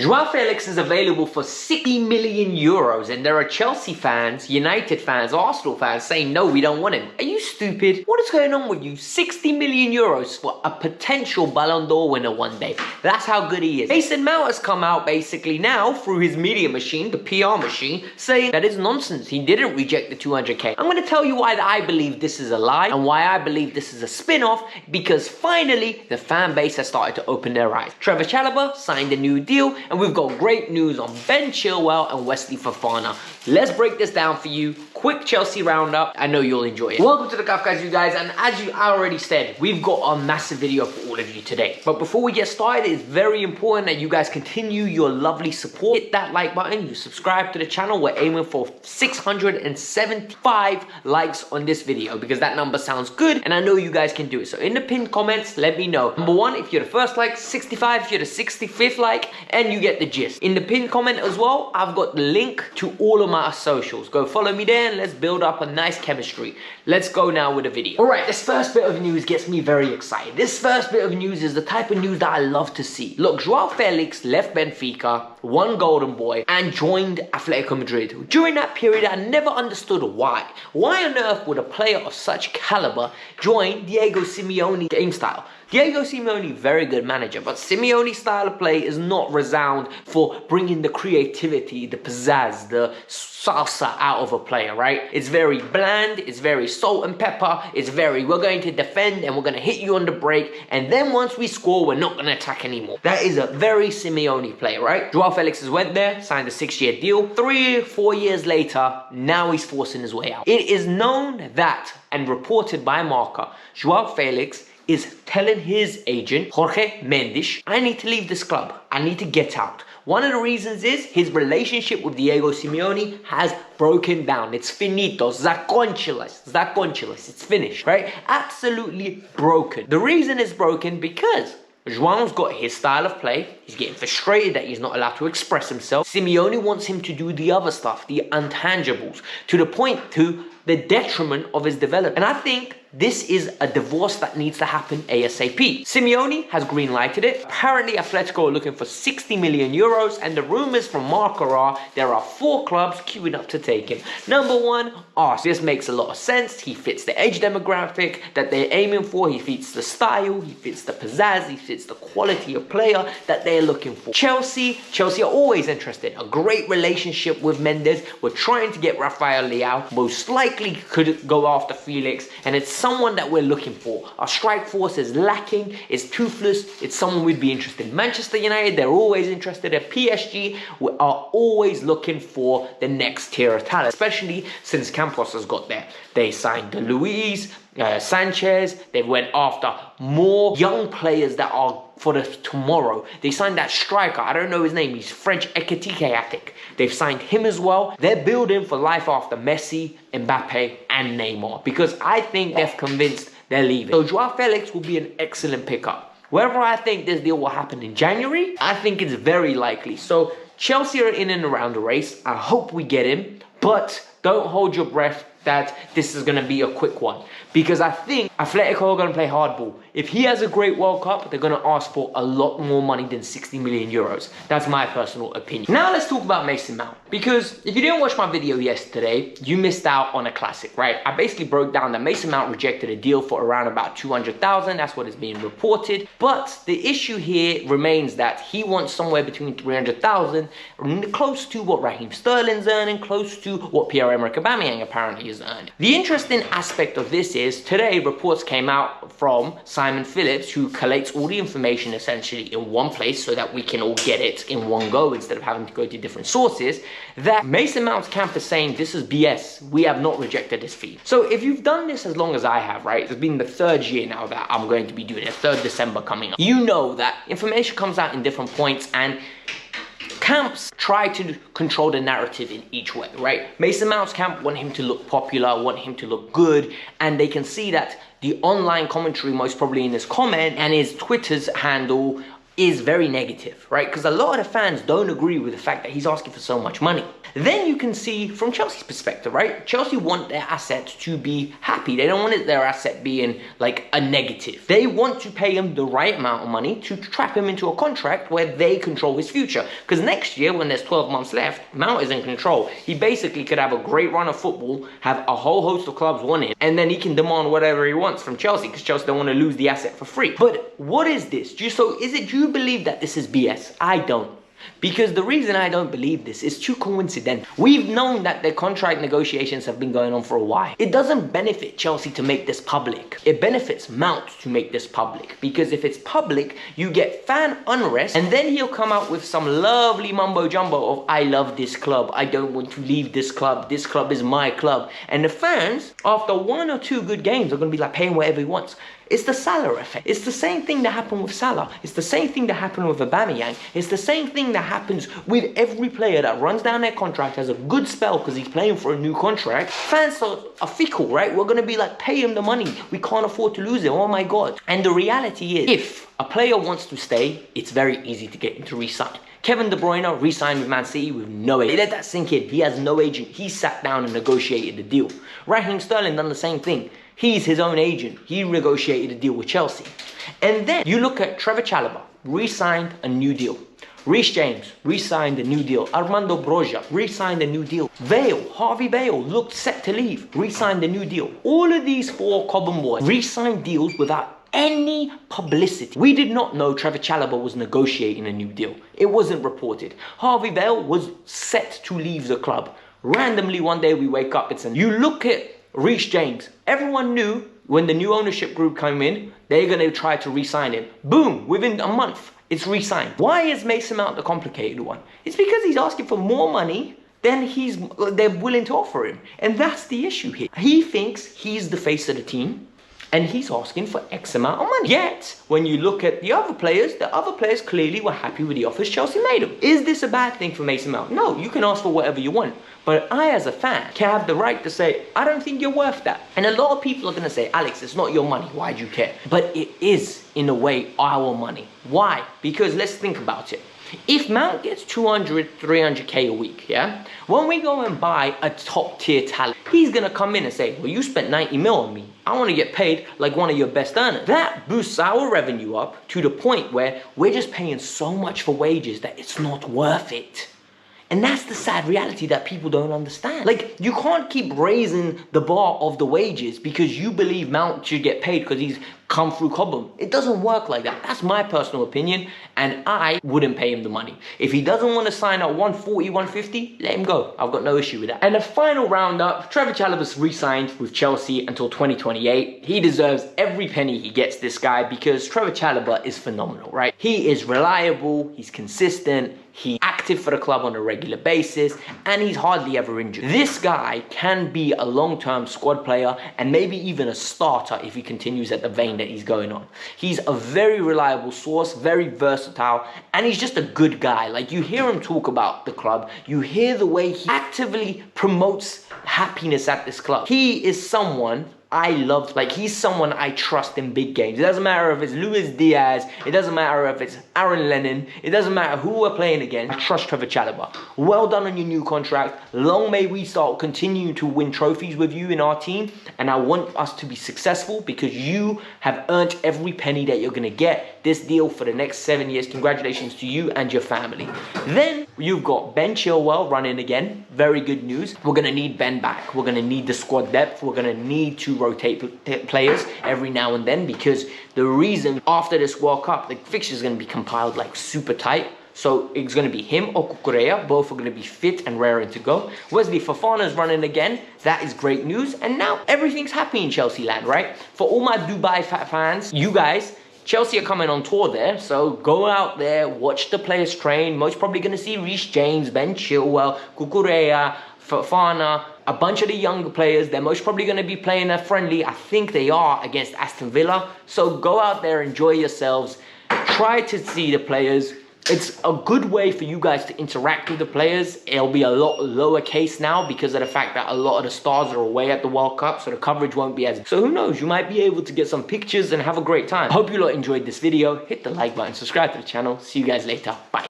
Joao Felix is available for 60 million euros, and there are Chelsea fans, United fans, Arsenal fans saying, no, we don't want him. Are you stupid? What is going on with you? 60 million euros for a potential Ballon d'Or winner one day. That's how good he is. Mason Mount has come out basically now through his media machine, the PR machine, saying that is nonsense. He didn't reject the 200k. I'm going to tell you why I believe this is a lie and why I believe this is a spin-off, because finally the fan base has started to open their eyes. Chalobah signed a new deal, and we've got great news on Ben Chilwell and Wesley Fofana. Let's break this down for you. Quick Chelsea roundup. I know you'll enjoy it. Welcome to the Kavkas View, guys, and as you already said, we've got a massive video for all of you today. But before we get started, it's very important that you guys continue your lovely support. Hit that like button, you subscribe to the channel. We're aiming for 675 likes on this video because that number sounds good and I know you guys can do it. So in the pinned comments, let me know. Number 1 if you're the first like, 65 if you're the 65th like, and you get the gist. In the pinned comment as well, I've got the link to all of my socials. Go follow me there and let's build up a nice chemistry. Let's go now with the video. Alright, this first bit of news gets me very excited. This first bit of news is the type of news that I love to see. Look, Joao Felix left Benfica, won Golden Boy, and joined Atletico Madrid. During that period, I never understood why. Why on earth would a player of such caliber join Diego Simeone's game style? Diego Simeone, very good manager, but Simeone's style of play is not renowned for bringing the creativity, the pizzazz, the salsa out of a player, right? It's very bland, it's very salt and pepper, it's very, we're going to defend and we're going to hit you on the break, and then once we score, we're not going to attack anymore. That is a very Simeone play, right? Joao Felix has went there, signed a 6-year deal. 3-4 years later, now he's forcing his way out. It is known that, and reported by Marca, Joao Felix is telling his agent, Jorge Mendes, I need to leave this club. I need to get out. One of the reasons is his relationship with Diego Simeone has broken down. It's finito, zakonchilas, it's finished, right? Absolutely broken. The reason it's broken because Joao's got his style of play. He's getting frustrated that he's not allowed to express himself. Simeone wants him to do the other stuff, the intangibles, to the point to the detriment of his development. And I think this is a divorce that needs to happen ASAP. Simeone has green-lighted it. Apparently, Atletico are looking for 60 million euros, and the rumors from Marca are there are 4 clubs queuing up to take him. Number 1, Arsenal. This makes a lot of sense. He fits the age demographic that they're aiming for. He fits the style. He fits the pizzazz. He fits the quality of player that they're looking for. Chelsea are always interested. A great relationship with Mendes. We're trying to get Rafael Leao. Most likely could go after Felix, and it's someone that we're looking for. Our strike force is lacking, it's toothless, it's someone we'd be interested in. Manchester United, they're always interested. At PSG, we are always looking for the next tier of talent, especially since Campos has got there. They signed Luis, Sanchez, they went after more young players that are for the tomorrow. They signed that striker, I don't know his name, he's French, Ekitike, I think. They've signed him as well. They're building for life after Messi, Mbappe, and Neymar, because I think they've convinced they're leaving. So Joao Felix will be an excellent pickup. Whether I think this deal will happen in January, I think it's very likely. So Chelsea are in and around the race. I hope we get him, but don't hold your breath that this is going to be a quick one, because I think Atletico are going to play hardball. If he has a great World Cup, they're going to ask for a lot more money than 60 million euros. That's my personal opinion. Now let's talk about Mason Mount, because if you didn't watch my video yesterday, you missed out on a classic, right? I basically broke down that Mason Mount rejected a deal for around about 200,000. That's what is being reported. But the issue here remains that he wants somewhere between 300,000, close to what Raheem Sterling's earning, close to what Pierre-Emerick Aubameyang apparently is earning. The interesting aspect of this is today reports came out from Simon Phillips, who collates all the information essentially in one place so that we can all get it in one go instead of having to go to different sources, that Mason Mount's camp is saying this is BS. We have not rejected this fee. So if you've done this as long as I have, right, it's been the 3rd year now that I'm going to be doing it, 3rd December coming up. You know that information comes out in different points, and camps try to control the narrative in each way, right? Mason Mount's camp want him to look popular, want him to look good, and they can see that the online commentary, most probably in his comment and his Twitter's handle, is very negative, right? Because a lot of the fans don't agree with the fact that he's asking for so much money. Then you can see from Chelsea's perspective, right? Chelsea want their assets to be happy. They don't want their asset being like a negative. They want to pay him the right amount of money to trap him into a contract where they control his future. Because next year, when there's 12 months left, Mount is in control. He basically could have a great run of football, have a whole host of clubs want him, and then he can demand whatever he wants from Chelsea because Chelsea don't want to lose the asset for free. But what is this? Do you believe that this is BS? I don't. Because the reason I don't believe this is too coincidental. We've known that the contract negotiations have been going on for a while. It doesn't benefit Chelsea to make this public. It benefits Mount to make this public. Because if it's public, you get fan unrest, and then he'll come out with some lovely mumbo jumbo of, I love this club, I don't want to leave this club is my club. And the fans, after 1 or 2 good games, are going to be like paying whatever he wants. It's the Salah effect. It's the same thing that happened with Salah. It's the same thing that happened with Aubameyang. It's the same thing that happens with every player that runs down their contract, has a good spell because he's playing for a new contract. Fans are fickle, right? We're going to be like, pay him the money. We can't afford to lose him. Oh my God. And the reality is, if a player wants to stay, it's very easy to get him to re-sign. Kevin De Bruyne re-signed with Man City with no agent. Let that sink in. He has no agent. He sat down and negotiated the deal. Raheem Sterling done the same thing. He's his own agent. He negotiated a deal with Chelsea. And then you look at Trevor Chalobah, re-signed a new deal. Reece James re-signed a new deal. Armando Broja re-signed a new deal. Harvey Bale looked set to leave, re-signed a new deal. All of these 4 Cobham boys re-signed deals without any publicity. We did not know Trevor Chalobah was negotiating a new deal. It wasn't reported. Harvey Bale was set to leave the club. Randomly one day we wake up, you look at Reece James. Everyone knew when the new ownership group came in, they're going to try to re-sign him. Boom, within a month, it's re-signed. Why is Mason Mount the complicated one? It's because he's asking for more money than they're willing to offer him. And that's the issue here. He thinks he's the face of the team, and he's asking for X amount of money. Yet, when you look at the other players clearly were happy with the offers Chelsea made them. Is this a bad thing for Mason Mount? No, you can ask for whatever you want. But I, as a fan, can have the right to say, I don't think you're worth that. And a lot of people are going to say, Alex, it's not your money. Why do you care? But it is, in a way, our money. Why? Because let's think about it. If Mount gets 200, 300k a week, yeah? When we go and buy a top tier talent, he's gonna come in and say, well, you spent 90 mil on me. I wanna get paid like one of your best earners. That boosts our revenue up to the point where we're just paying so much for wages that it's not worth it. And that's the sad reality that people don't understand. Like, you can't keep raising the bar of the wages because you believe Mount should get paid because he's come through Cobham. It doesn't work like that. That's my personal opinion, and I wouldn't pay him the money. If he doesn't want to sign at 140, 150, let him go. I've got no issue with that. And the final roundup, Trevor Chalobah's re-signed with Chelsea until 2028. He deserves every penny he gets, this guy, because Trevor Chalobah is phenomenal, right? He is reliable, he's consistent, he's active for the club on a regular basis, and he's hardly ever injured. This guy can be a long-term squad player and maybe even a starter if he continues at the vein that he's going on. He's a very reliable source, very versatile, and he's just a good guy. Like, you hear him talk about the club, you hear the way he actively promotes happiness at this club. He is someone I love. Like, he's someone I trust in big games. It doesn't matter if it's Luis Diaz, it doesn't matter if it's Aaron Lennon, it doesn't matter who we're playing against. I trust Trevor Chalobah. Well done on your new contract. Long may we start continuing to win trophies with you in our team, and I want us to be successful because you have earned every penny that you're gonna get this deal for the next 7 years. Congratulations to you and your family. Then you've got Ben Chilwell running again. Very good news. We're gonna need Ben back. We're gonna need the squad depth. We're gonna need to rotate players every now and then, because the reason after this World Cup, the fixture is going to be compiled like super tight. So it's going to be him or Cucurella. Both are going to be fit and raring to go. Wesley Fofana is running again. That is great news. And now everything's happy in Chelsea land, right? For all my Dubai fans, you guys, Chelsea are coming on tour there, so go out there, watch the players train. Most probably going to see Reece James, Ben Chilwell, Cucurella, Fofana, a bunch of the younger players. They're most probably going to be playing a friendly, I think they are, against Aston Villa. So go out there, enjoy yourselves, try to see the players. It's a good way for you guys to interact with the players. It'll be a lot lower case now because of the fact that a lot of the stars are away at the World Cup, so the coverage won't be as... So who knows, you might be able to get some pictures and have a great time. Hope you lot enjoyed this video. Hit the like button, subscribe to the channel. See you guys later. Bye.